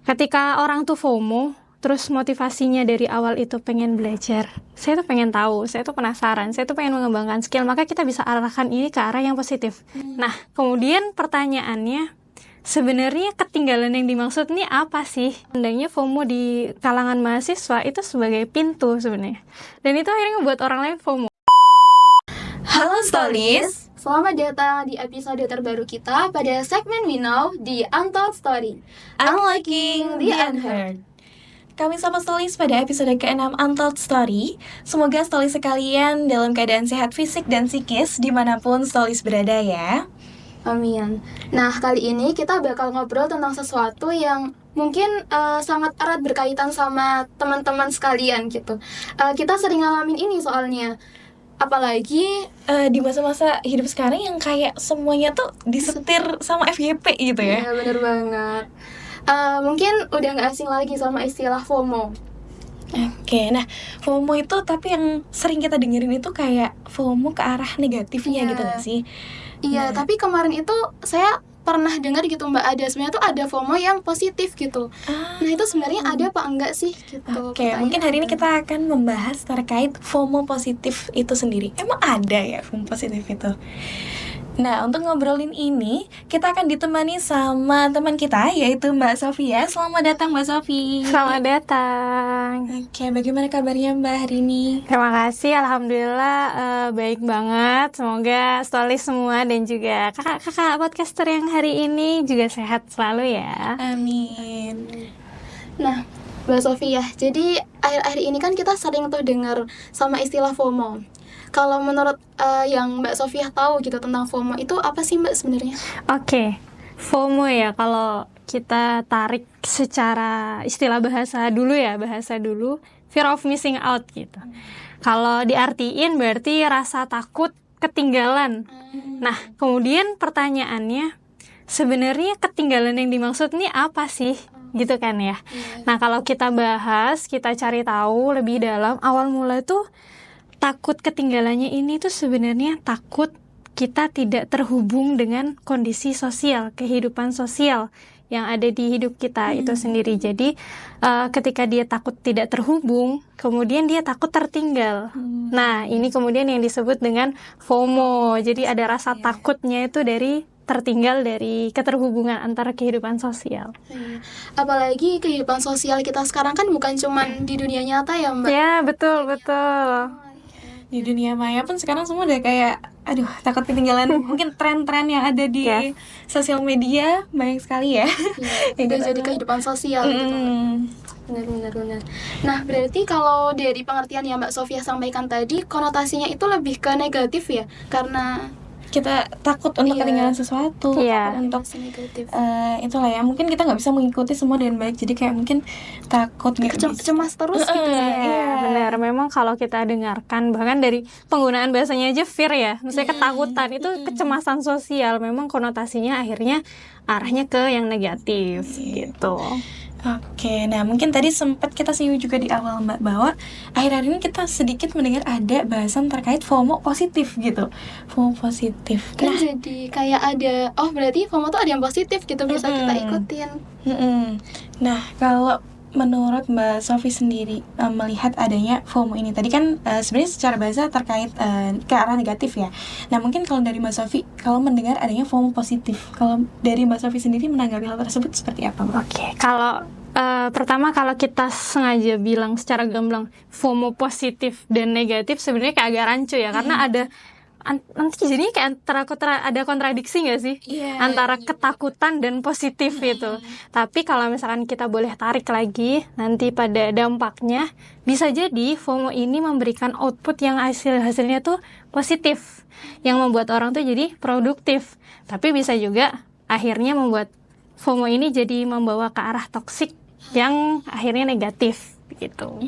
Ketika orang tuh FOMO, terus motivasinya dari awal itu pengen belajar, saya tuh pengen tahu, saya tuh penasaran, saya tuh pengen mengembangkan skill, maka kita bisa arahkan ini ke arah yang positif. Nah, kemudian pertanyaannya, sebenarnya ketinggalan yang dimaksud ini apa sih? Pandangnya FOMO di kalangan mahasiswa itu sebagai pintu sebenarnya. Dan itu akhirnya membuat orang lain FOMO. Halo Stories, Selamat datang di episode terbaru kita pada segmen We Know di Untold Story. Unlocking the Unheard. Kami sama Stories pada episode ke-6 Untold Story. Semoga Stories sekalian dalam keadaan sehat fisik dan psikis dimanapun Stories berada ya. Amin. Nah, kali ini kita bakal ngobrol tentang sesuatu yang mungkin sangat erat berkaitan sama teman-teman sekalian gitu. Kita sering ngalamin ini soalnya. Apalagi Di masa-masa hidup sekarang yang kayak semuanya tuh disetir sama FYP gitu ya. ya bener banget. Mungkin udah gak asing lagi sama istilah FOMO. Oke, nah FOMO itu tapi yang sering kita dengerin itu kayak FOMO ke arah negatifnya Iya. gitu gak sih? Iya, Nah. tapi kemarin itu saya pernah dengar gitu Mbak, ada sebenarnya tuh ada FOMO yang positif gitu. Nah, itu sebenarnya ada apa enggak sih gitu. Oke, mungkin hari ini kita akan membahas terkait FOMO positif itu sendiri. Emang ada ya FOMO positif itu? Nah, untuk ngobrolin ini, kita akan ditemani sama teman kita, yaitu Mbak Sofia. Selamat datang Mbak Sofi. Selamat datang. Oke, bagaimana kabarnya Mbak hari ini? Terima kasih, alhamdulillah baik banget. Semoga Stories semua dan juga kakak-kakak podcaster yang hari ini juga sehat selalu ya. Amin. Nah, Mbak Sofia, jadi akhir-akhir ini kan kita sering tuh dengar sama istilah FOMO. Kalau menurut yang Mbak Sofia tahu gitu tentang FOMO, itu apa sih Mbak sebenarnya? Oke, FOMO ya kalau kita tarik secara istilah bahasa dulu, fear of missing out gitu. Kalau diartiin berarti rasa takut ketinggalan. Nah, kemudian pertanyaannya, sebenarnya ketinggalan yang dimaksud ini apa sih? Gitu kan ya. Nah, kalau kita bahas, kita cari tahu lebih dalam, awal mula tuh takut ketinggalannya ini tuh sebenarnya takut kita tidak terhubung dengan kondisi sosial, kehidupan sosial yang ada di hidup kita itu sendiri. Jadi ketika dia takut tidak terhubung, kemudian dia takut tertinggal. Nah, ini kemudian yang disebut dengan FOMO. Jadi ada rasa takutnya itu dari tertinggal dari keterhubungan antara kehidupan sosial. Apalagi kehidupan sosial kita sekarang kan bukan cuman di dunia nyata ya Mbak. Ya, betul. Di dunia maya pun sekarang semua udah kayak aduh takut ketinggalan mungkin tren-tren yang ada di Yes. sosial media banyak sekali ya. Udah jadi kehidupan sosial gitu. Benar. Nah, berarti kalau dari pengertian yang Mbak Sofia sampaikan tadi, konotasinya itu lebih ke negatif ya, karena Kita takut untuk Iya. ketinggalan sesuatu, Iya. takut untuk negatif. itulah ya, mungkin kita nggak bisa mengikuti semua dengan baik, jadi kayak mungkin takut nggak bisa. Cemas terus gitu ya. Iya, benar. Memang kalau kita dengarkan bahkan dari penggunaan bahasanya aja fear ya, misalnya ketakutan itu kecemasan sosial, memang konotasinya akhirnya arahnya ke yang negatif gitu. Oke, nah mungkin tadi sempat kita singgung juga di awal Mbak bahwa akhir-akhir ini kita sedikit mendengar ada bahasan terkait FOMO positif gitu. FOMO positif. Kan jadi kayak ada, berarti FOMO tuh ada yang positif gitu, bisa kita ikutin. Nah, kalau menurut Mbak Sofi sendiri melihat adanya FOMO ini tadi kan sebenarnya secara bahasa terkait ke arah negatif ya. Nah, mungkin kalau dari Mbak Sofi kalau mendengar adanya FOMO positif, kalau dari Mbak Sofi sendiri menanggapi hal tersebut seperti apa, Mbak? Oke, kalau pertama kalau kita sengaja bilang secara gamblang FOMO positif dan negatif sebenarnya kayak agak rancu ya, karena ada nanti jadinya kayak ada kontradiksi nggak sih antara ketakutan dan positif itu. Tapi kalau misalkan kita boleh tarik lagi nanti pada dampaknya, bisa jadi FOMO ini memberikan output yang hasilnya tuh positif, yang membuat orang tuh jadi produktif. Tapi bisa juga akhirnya membuat FOMO ini jadi membawa ke arah toksik yang akhirnya negatif gitu.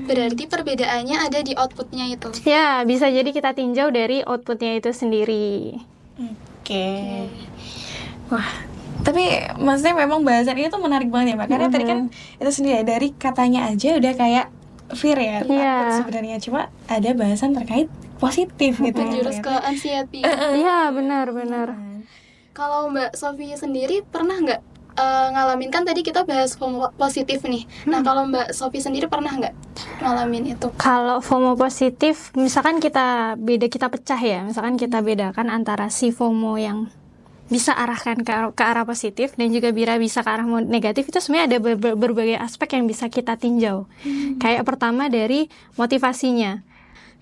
Berarti perbedaannya ada di outputnya itu. Ya, bisa jadi kita tinjau dari outputnya itu sendiri. Oke. Wah, tapi maksudnya memang bahasan ini tuh menarik banget ya Mbak, karena tadi kan itu sendiri dari katanya aja udah kayak fear ya, takut sebenarnya, cuma ada bahasan terkait positif gitu. Menjurus ke anxiety. Iya, benar. Kalau Mbak Sofi sendiri pernah nggak ngalamin, kan tadi kita bahas FOMO positif nih. Nah, kalau Mbak Sofi sendiri pernah nggak ngalamin itu? Kalau FOMO positif, misalkan kita pecah ya. Misalkan kita bedakan antara si FOMO yang bisa arahkan ke arah positif dan juga bisa ke arah negatif, itu sebenarnya ada berbagai aspek yang bisa kita tinjau. Kayak pertama dari motivasinya.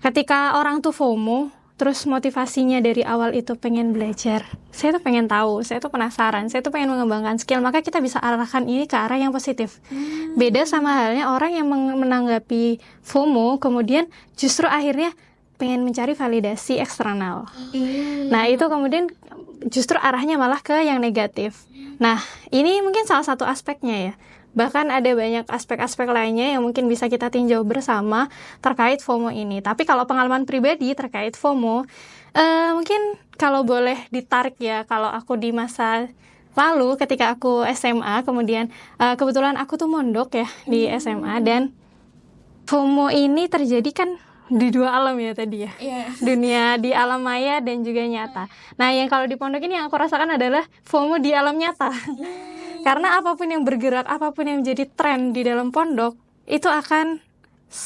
Ketika orang tuh FOMO, terus motivasinya dari awal itu pengen belajar, saya tuh pengen tahu, saya tuh penasaran, saya tuh pengen mengembangkan skill, maka kita bisa arahkan ini ke arah yang positif. Beda sama halnya orang yang menanggapi FOMO, kemudian justru akhirnya pengen mencari validasi eksternal. Nah, itu kemudian justru arahnya malah ke yang negatif. Nah, ini mungkin salah satu aspeknya ya. Bahkan ada banyak aspek-aspek lainnya yang mungkin bisa kita tinjau bersama terkait FOMO ini. Tapi kalau pengalaman pribadi terkait FOMO, mungkin kalau boleh ditarik ya, kalau aku di masa lalu ketika aku SMA, kemudian kebetulan aku tuh mondok ya di SMA, dan FOMO ini terjadi kan di dua alam ya tadi ya. Dunia di alam maya dan juga nyata. Nah, yang kalau di pondok ini yang aku rasakan adalah FOMO di alam nyata. Karena apapun yang bergerak, apapun yang menjadi tren di dalam pondok, itu akan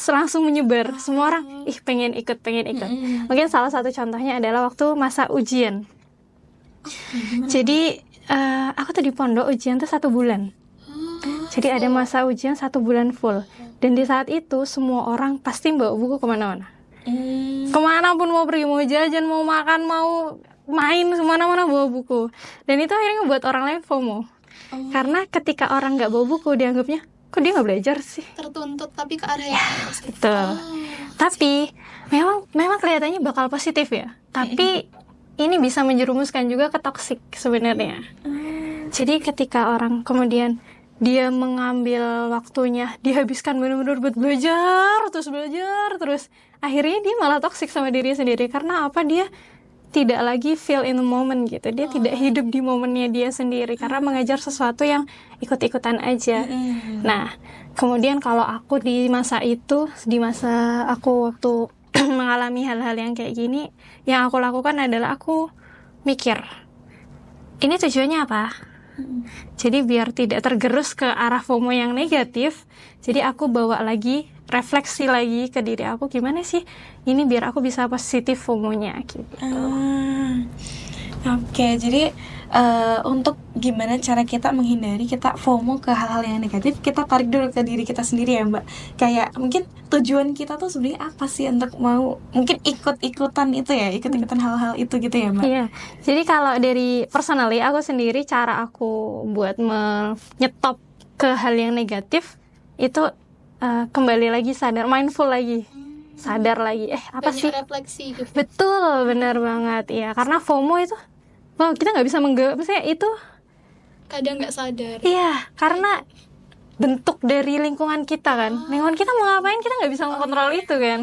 langsung menyebar. Semua orang, pengen ikut. Mungkin salah satu contohnya adalah waktu masa ujian. Jadi, aku tuh di pondok ujian tuh 1 bulan. Jadi ada masa ujian 1 bulan full. Dan di saat itu, semua orang pasti bawa buku kemana-mana. Kemana pun mau pergi, mau jajan, mau makan, mau main, semana-mana bawa buku. Dan itu akhirnya ngebuat orang lain FOMO. Karena ketika orang nggak bawa buku, dianggapnya, kok dia nggak belajar sih? Tertuntut, tapi ke arah yang positif. Betul. Tapi, memang kelihatannya bakal positif ya. Tapi, ini bisa menjerumuskan juga ke toksik sebenarnya. Jadi ketika orang kemudian dia mengambil waktunya, dihabiskan benar-benar buat belajar terus, akhirnya dia malah toksik sama diri sendiri. Karena apa? Dia tidak lagi feel in the moment gitu. Dia tidak hidup di momennya dia sendiri karena mengejar sesuatu yang ikut-ikutan aja. Nah, kemudian kalau aku di masa itu, di masa aku waktu mengalami hal-hal yang kayak gini, yang aku lakukan adalah aku mikir, ini tujuannya apa? Jadi biar tidak tergerus ke arah FOMO yang negatif, jadi aku bawa lagi, refleksi lagi ke diri aku, gimana sih ini biar aku bisa positif FOMO-nya gitu. Oke, jadi untuk gimana cara kita menghindari kita FOMO ke hal-hal yang negatif, kita tarik dulu ke diri kita sendiri ya Mbak. Kayak mungkin tujuan kita tuh sebenarnya apa sih untuk mau mungkin ikut-ikutan itu ya, ikut-ikutan hal-hal itu gitu ya Mbak. Iya, jadi kalau dari personally aku sendiri, cara aku buat menyetop ke hal yang negatif itu kembali lagi sadar, mindful lagi. Sadar lagi, apa banyak sih? refleksi gitu. Betul, benar banget ya. Karena FOMO itu, kita nggak bisa maksudnya itu Kadang nggak sadar. iya, karena bentuk dari lingkungan kita kan. Lingkungan kita mau ngapain, kita nggak bisa mengontrol itu kan.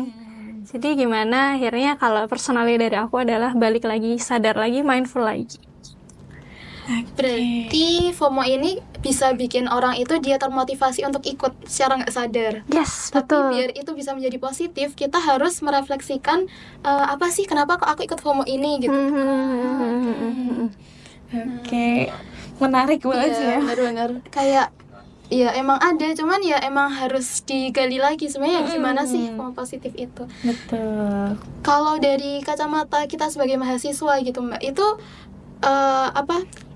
Jadi gimana akhirnya kalau personally dari aku adalah balik lagi, sadar lagi, mindful lagi. Berarti FOMO ini bisa bikin orang itu dia termotivasi untuk ikut secara nggak sadar. Yes, Tapi betul. biar itu bisa menjadi positif, kita harus merefleksikan apa sih, kenapa kok aku ikut FOMO ini gitu. Oke, menarik banget sih ya. Benar-benar kayak ya emang ada, cuman ya emang harus digali lagi sebenarnya gimana sih FOMO positif itu. Betul. Kalau dari kacamata kita sebagai mahasiswa gitu Mbak, itu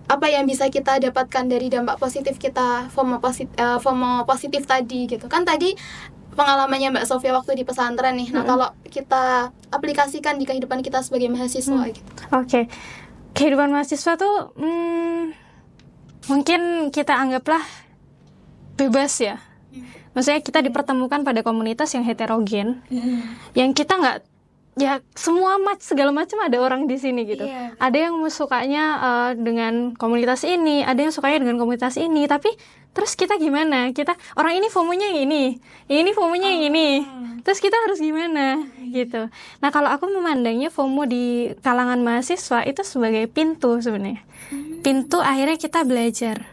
apa yang bisa kita dapatkan dari dampak positif kita FOMO positif tadi gitu. Kan tadi pengalamannya Mbak Sofia waktu di pesantren nih. Nah, kalau kita aplikasikan di kehidupan kita sebagai mahasiswa gitu. Oke. Kehidupan mahasiswa tuh mungkin kita anggaplah bebas ya. Maksudnya kita dipertemukan pada komunitas yang heterogen, yang kita nggak, ya semua segala macam ada orang di sini gitu. Iya. Ada yang sukanya dengan komunitas ini, ada yang sukanya dengan komunitas ini. Tapi terus kita gimana? Kita orang ini FOMO-nya yang ini FOMO-nya yang ini. Terus kita harus gimana gitu. Nah, kalau aku memandangnya FOMO di kalangan mahasiswa itu sebagai pintu sebenarnya. Pintu akhirnya kita belajar.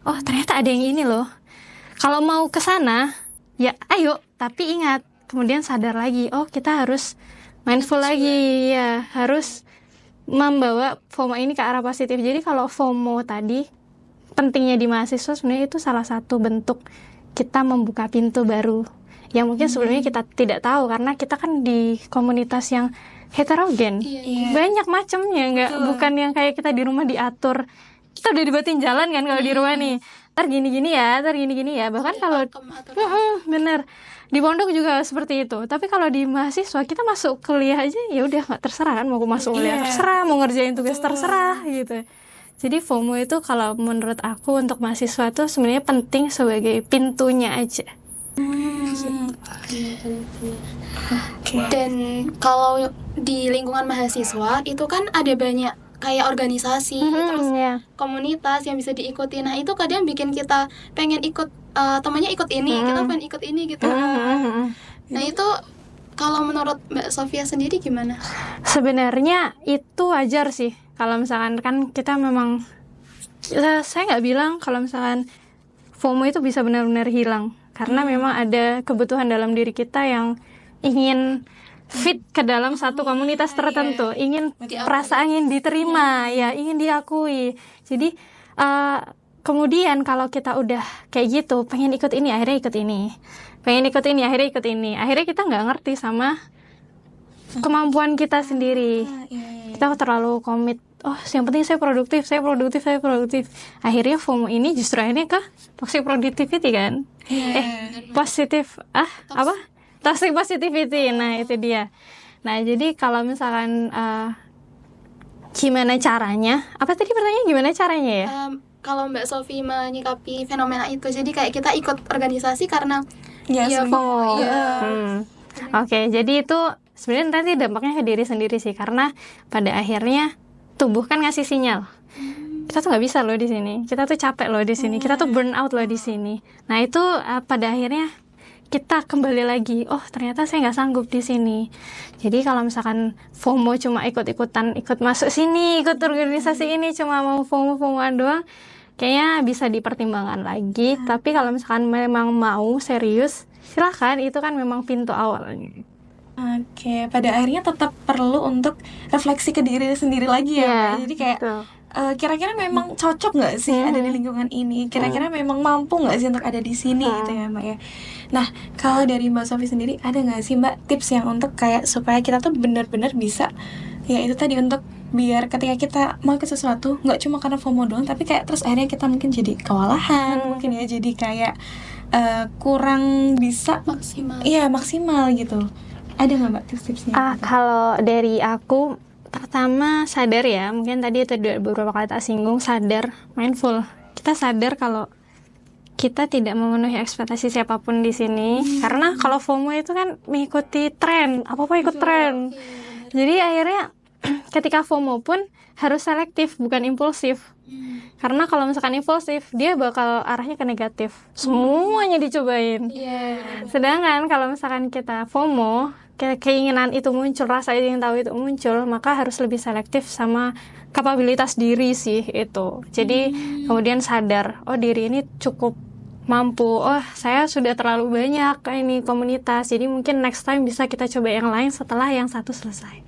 Oh, ternyata ada yang ini loh. Kalau mau ke sana, ya ayo, tapi ingat, kemudian sadar lagi, oh kita harus mindful lagi, ya harus membawa FOMO ini ke arah positif. Jadi kalau FOMO tadi pentingnya di mahasiswa sebenarnya itu salah satu bentuk kita membuka pintu baru yang mungkin sebelumnya kita tidak tahu karena kita kan di komunitas yang heterogen, Iya. banyak macamnya, bukan yang kayak kita di rumah diatur. Kita udah dibuatin jalan kan kalau di rumah nih, ntar gini-gini ya, bahkan kalau bener di pondok juga seperti itu. Tapi kalau di mahasiswa kita masuk kuliah aja ya udah nggak terserah kan, mau masuk kuliah terserah, mau ngerjain tugas terserah gitu. Jadi FOMO itu kalau menurut aku untuk mahasiswa tuh sebenarnya penting sebagai pintunya aja. Dan kalau di lingkungan mahasiswa itu kan ada banyak kayak organisasi, terus komunitas yang bisa diikuti. Nah itu kadang bikin kita pengen ikut, temannya ikut ini, kita pengen ikut ini gitu. Nah itu kalau menurut Mbak Sofia sendiri gimana? Sebenarnya itu wajar sih. Kalau misalkan kan kita memang, saya nggak bilang kalau misalkan FOMO itu bisa benar-benar hilang. Karena memang ada kebutuhan dalam diri kita yang ingin fit ke dalam satu komunitas tertentu, ingin perasaan ingin diterima, ya ingin diakui. Jadi kemudian kalau kita udah kayak gitu, pengen ikut ini, akhirnya ikut ini, pengen ikut ini, akhirnya ikut ini, akhirnya kita nggak ngerti sama kemampuan kita sendiri. Kita terlalu komit. Oh, yang penting saya produktif. Akhirnya FOMO ini justru akhirnya ke toxic productivity kan? Positif apa? Toxic positivity. Nah, itu dia. Nah, jadi kalau misalkan gimana caranya? Apa tadi pertanyaannya gimana caranya ya? Kalau Mbak Sofi menyikapi fenomena itu, jadi kayak kita ikut organisasi karena FOMO. Oke, jadi itu sebenarnya nanti dampaknya ke diri sendiri sih, karena pada akhirnya tubuh kan ngasih sinyal. Kita tuh nggak bisa loh di sini. Kita tuh capek loh di sini. Kita tuh burn out loh di sini. Nah itu pada akhirnya kita kembali lagi. Oh ternyata saya nggak sanggup di sini. Jadi kalau misalkan FOMO cuma ikut-ikutan, ikut masuk sini, ikut organisasi ini, cuma mau FOMO-FOMOan doang, kayaknya bisa dipertimbangkan lagi. Tapi kalau misalkan memang mau serius, silahkan. Itu kan memang pintu awalnya. Oke, pada akhirnya tetap perlu untuk refleksi ke diri sendiri lagi ya, Mbak. Jadi kayak kira-kira memang cocok nggak sih ada di lingkungan ini? Kira-kira memang mampu nggak sih untuk ada di sini gitu ya, Mbak ya? Nah, kalau dari Mbak Sofi sendiri ada nggak sih Mbak tips yang untuk kayak supaya kita tuh benar-benar bisa, ya itu tadi, untuk biar ketika kita mau ke sesuatu nggak cuma karena FOMO doang, tapi kayak terus akhirnya kita mungkin jadi kewalahan, mungkin ya jadi kayak kurang bisa maksimal gitu. Ada nggak Mbak tips-tipsnya? Kalau dari aku, pertama sadar ya, mungkin tadi itu beberapa kali tak singgung, sadar, mindful. Kita sadar kalau kita tidak memenuhi ekspektasi siapapun di sini, karena kalau FOMO itu kan mengikuti tren, apa-apa ikut tren. Jadi akhirnya ketika FOMO pun harus selektif, bukan impulsif. Karena kalau misalkan impulsif, dia bakal arahnya ke negatif. Semuanya dicobain. Sedangkan kalau misalkan kita FOMO, keinginan itu muncul, rasa ingin tahu itu muncul, maka harus lebih selektif sama kapabilitas diri sih itu. Jadi kemudian sadar, oh diri ini cukup mampu, oh saya sudah terlalu banyak ini komunitas, jadi mungkin next time bisa kita coba yang lain setelah yang satu selesai.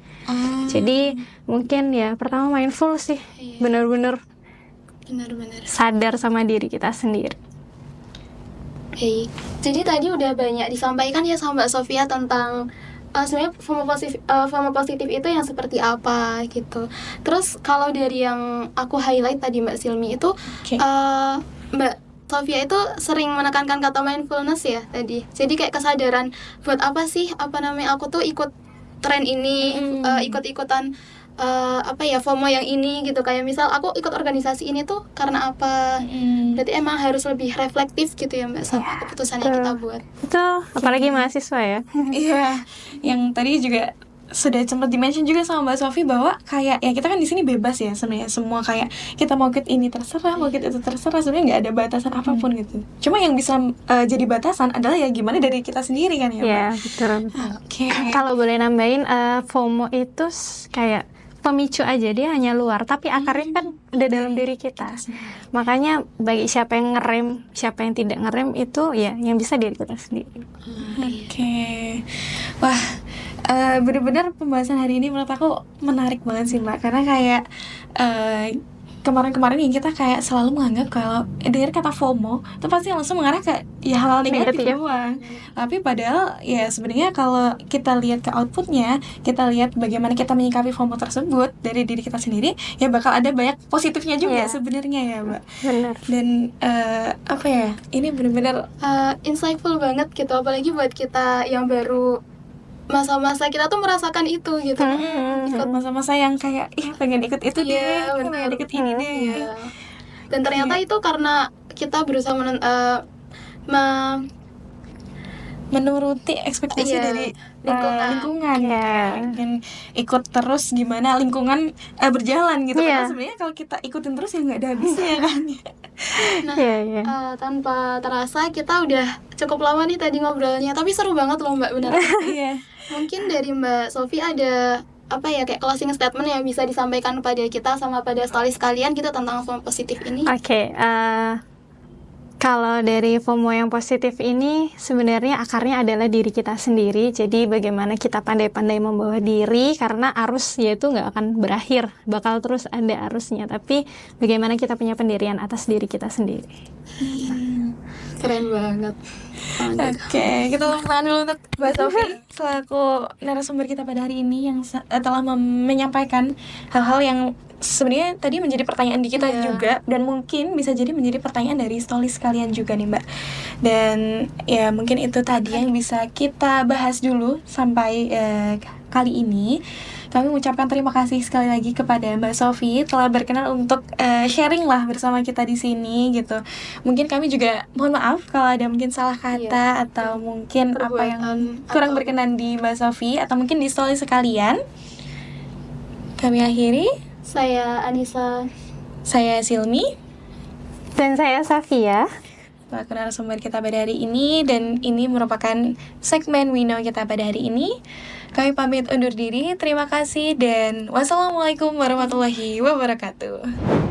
Jadi mungkin ya pertama mindful sih, benar-benar sadar sama diri kita sendiri. Baik, jadi tadi udah banyak disampaikan ya sama Mbak Sofia tentang sebenarnya FOMO positif itu yang seperti apa gitu. Terus kalau dari yang aku highlight tadi Mbak Silmi itu, Mbak Sofia itu sering menekankan kata mindfulness ya tadi. Jadi kayak kesadaran buat apa sih, aku tuh ikut tren ini, ikut-ikutan FOMO yang ini gitu. Kayak misal aku ikut organisasi ini tuh karena apa? Berarti emang harus lebih reflektif gitu ya Mbak sama keputusan yang kita buat. Itu apalagi mahasiswa ya. Iya, yang tadi juga sudah sempat dimention juga sama Mbak Sofi bahwa kayak ya kita kan di sini bebas ya sebenarnya, semua kayak kita mau ikut ini terserah, mau ikut itu terserah, sebenarnya nggak ada batasan apapun gitu. Cuma yang bisa jadi batasan adalah ya gimana dari kita sendiri kan ya Mbak. Iya betul. Oke. Kalau boleh nambahin, FOMO itu kayak pemicu aja, dia hanya luar, tapi akarnya kan udah dalam diri kita. Makanya bagi siapa yang ngerem, siapa yang tidak ngerem, itu ya yang bisa diri kita sendiri. Oke. Wah, benar-benar pembahasan hari ini menurut aku menarik banget sih Mbak, karena kayak kemarin-kemarin yang kita kayak selalu menganggap kalau dengar kata FOMO itu pasti langsung mengarah ke ya hal negatif Negatif. doang. Tapi padahal ya sebenarnya kalau kita lihat ke outputnya, kita lihat bagaimana kita menyikapi FOMO tersebut dari diri kita sendiri, ya bakal ada banyak positifnya juga Iya. sebenarnya ya, Mbak. Benar. Dan apa ya, ini benar-benar Insightful banget gitu, apalagi buat kita yang baru masa-masa kita tuh merasakan itu gitu. ikut masa-masa yang kayak pengen ikut itu deh, Iya, pengen benar. ikut ini deh. Iya. Dan ternyata itu karena kita berusaha Menuruti ekspektasi Iya, dari lingkungan. Iya. dan ikut terus gimana lingkungan berjalan gitu. Iya. Karena sebenarnya kalau kita ikutin terus ya nggak ada habisnya kan. Nah, Iya, iya. tanpa terasa kita udah cukup lama nih tadi ngobrolnya, tapi seru banget loh Mbak, benar. Iya. Mungkin dari Mbak Sofi ada apa ya, kayak closing statement yang bisa disampaikan pada kita sama pada stories kalian gitu tentang FOMO positif ini. Oke, kalau dari FOMO yang positif ini sebenarnya akarnya adalah diri kita sendiri. Jadi bagaimana kita pandai-pandai membawa diri, karena arus yaitu nggak akan berakhir, bakal terus ada arusnya. Tapi bagaimana kita punya pendirian atas diri kita sendiri. Keren banget. Oke, kita tepuk tangan dulu untuk Mbak Sofi selaku narasumber kita pada hari ini yang telah menyampaikan hal-hal yang sebenarnya tadi menjadi pertanyaan di kita Iya. juga, dan mungkin bisa jadi menjadi pertanyaan dari stories kalian juga nih Mbak. Dan ya mungkin itu tadi yang bisa kita bahas dulu sampai kali ini. Kami mengucapkan terima kasih sekali lagi kepada Mbak Sofi telah berkenan untuk sharing lah bersama kita di sini gitu. Mungkin kami juga mohon maaf kalau ada mungkin salah kata atau mungkin apa yang Perbuatan kurang atau- berkenan di Mbak Sofi atau mungkin di story sekalian. Kami akhiri. Saya Anissa. Saya Silmi, Dan saya Safia. selaku narasumber kita pada hari ini, dan ini merupakan segmen We Know kita pada hari ini. Kami pamit undur diri. Terima kasih dan wassalamualaikum warahmatullahi wabarakatuh.